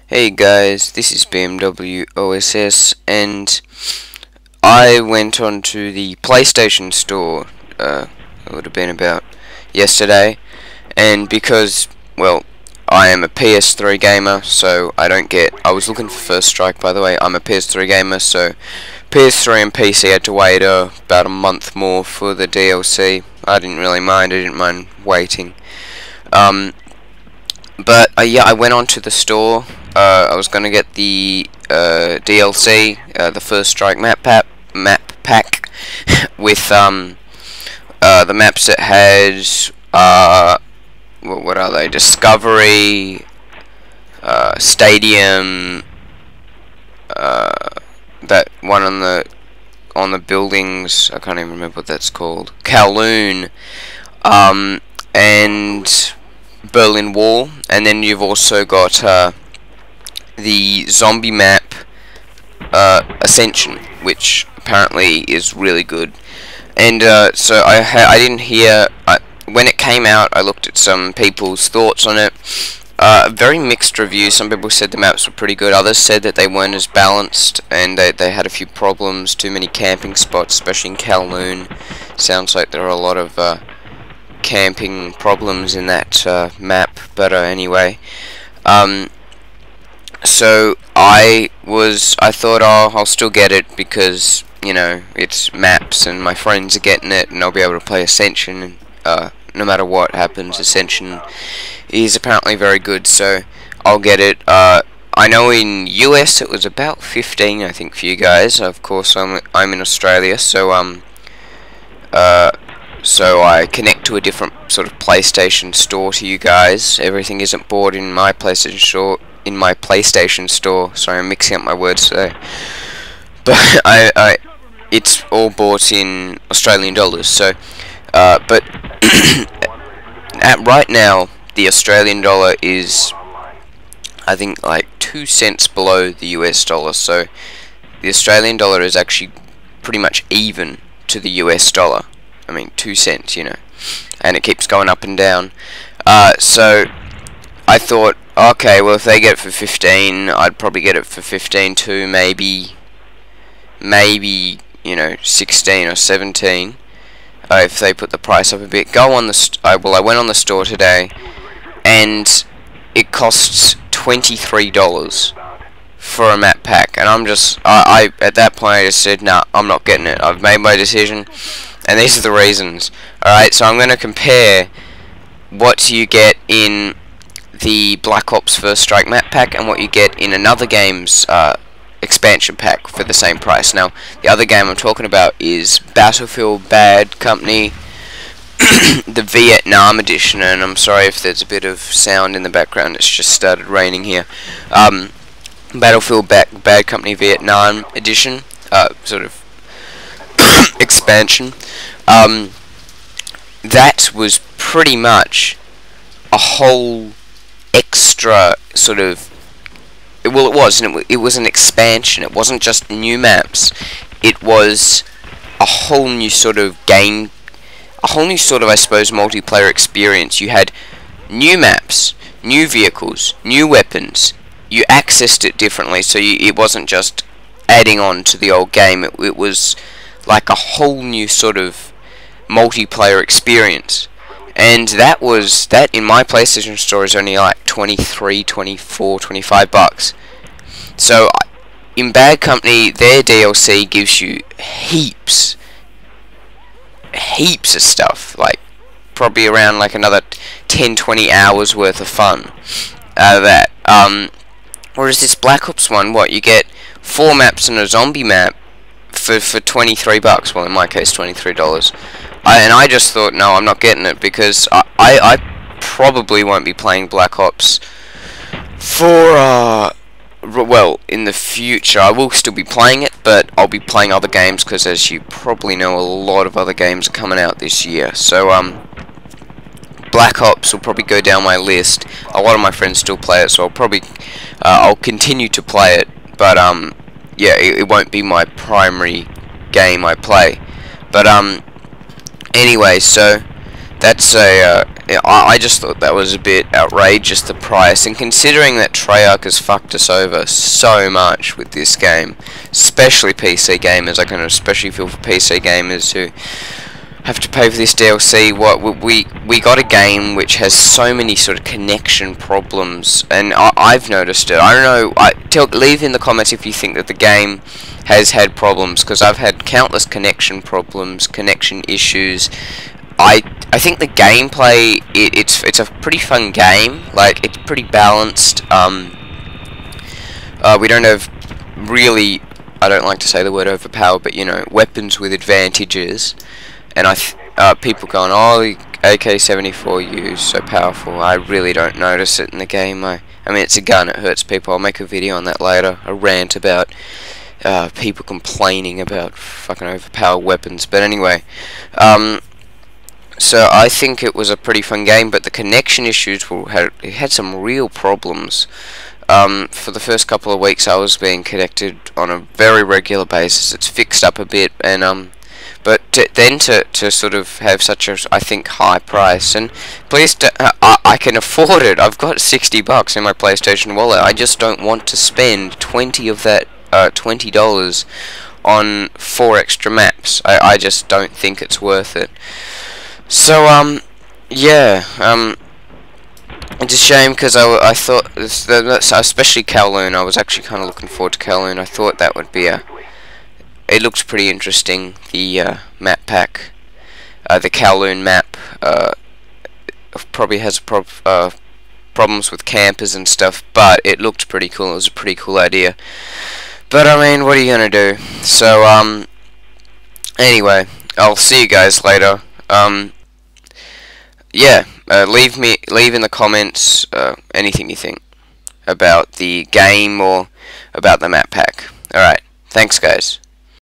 Hey guys, this is bmwoss, and I went onto the PlayStation store, it would have been about yesterday, and because, well, I am a PS3 gamer, so I was looking for First Strike, by the way. I'm a PS3 gamer, so PS3 and PC had to wait about a month more for the DLC. I didn't mind waiting. But yeah, I went onto the store. I was gonna get the DLC, the First Strike map pack, with the maps it has. What are they? Discovery, Stadium. That one on the buildings. I can't even remember what that's called. Kowloon. And Berlin Wall, and then you've also got the zombie map Ascension, which apparently is really good. And so I didn't hear when it came out. I looked at some people's thoughts on it. Very mixed reviews. Some people said the maps were pretty good. Others said that they weren't as balanced, and they had a few problems. Too many camping spots, especially in Kowloon. Sounds like there are a lot of camping problems in that map, but anyway, so I thought, oh, I'll still get it because, you know, it's maps and my friends are getting it and I'll be able to play Ascension. No matter what happens, Ascension is apparently very good, so I'll get it. I know in US it was about 15, I think, for you guys. Of course, I'm in Australia, so so I connect to a different sort of PlayStation store to you guys. Everything isn't bought in my PlayStation store. Sorry, I'm mixing up my words today. But it's all bought in Australian dollars. So, but right now the Australian dollar is, I think, like 2 cents below the US dollar. So the Australian dollar is actually pretty much even to the US dollar. I mean, 2 cents, you know, and it keeps going up and down. So I thought, okay, well, if they get it for 15, I'd probably get it for 15 too, maybe, you know, 16 or 17, if they put the price up a bit. I went on the store today, and it costs $23 for a map pack, and I'm just, at that point, I just said, nah, I'm not getting it. I've made my decision. And these are the reasons. Alright, so I'm going to compare what you get in the Black Ops First Strike map pack and what you get in another game's expansion pack for the same price. Now, the other game I'm talking about is Battlefield Bad Company, the Vietnam edition, and I'm sorry if there's a bit of sound in the background, it's just started raining here. Battlefield Bad Company Vietnam edition, sort of expansion. That was pretty much a whole extra sort of, well, it was an expansion. It wasn't just new maps. It was a whole new sort of game, a whole new sort of, I suppose, multiplayer experience. You had new maps, new vehicles, new weapons. You accessed it differently, so it wasn't just adding on to the old game. It was like a whole new sort of multiplayer experience, and that in my PlayStation store is only like 23, 24, 25 bucks. So in Bad Company, their DLC gives you heaps of stuff, like probably around like another 10-20 hours worth of fun out of that. Whereas this Black Ops one, what, you get 4 maps and a zombie map for 23 bucks, well, in my case $23. And I just thought, no, I'm not getting it, because I probably won't be playing Black Ops for well, in the future. I will still be playing it, but I'll be playing other games, because as you probably know, a lot of other games are coming out this year. So Black Ops will probably go down my list. A lot of my friends still play it, so I'll continue to play it, but yeah, it won't be my primary game I play. But anyway, so that's a, I just thought that was a bit outrageous, the price, and considering that Treyarch has fucked us over so much with this game, especially PC gamers, I can especially feel for PC gamers who have to pay for this DLC. We got a game which has so many sort of connection problems, and I've noticed it. I don't know, leave in the comments if you think that the game has had problems, because I've had countless connection problems, connection issues. I think the gameplay, it's a pretty fun game. Like, it's pretty balanced. We don't have really, I don't like to say the word overpowered, but you know, weapons with advantages. And people going, oh, the AK-74U is so powerful. I really don't notice it in the game. I mean, it's a gun, it hurts people. I'll make a video on that later, a rant about people complaining about fucking overpowered weapons. But anyway, so I think it was a pretty fun game, but the connection issues had some real problems. For the first couple of weeks I was being connected on a very regular basis. It's fixed up a bit, and but then to sort of have such a, I think, high price, and please, I can afford it. I've got $60 in my PlayStation wallet. I just don't want to spend 20 of that $20 on 4 extra maps. I just don't think it's worth it. So yeah, it's a shame, because I thought, especially Kowloon, I was actually kind of looking forward to Kowloon. I thought that would be it looks pretty interesting, the map pack. The Kowloon map probably has problems with campers and stuff, but it looked pretty cool. It was a pretty cool idea. But I mean, what are you gonna do? So anyway, I'll see you guys later. Yeah, leave in the comments anything you think about the game or about the map pack. Alright, thanks guys.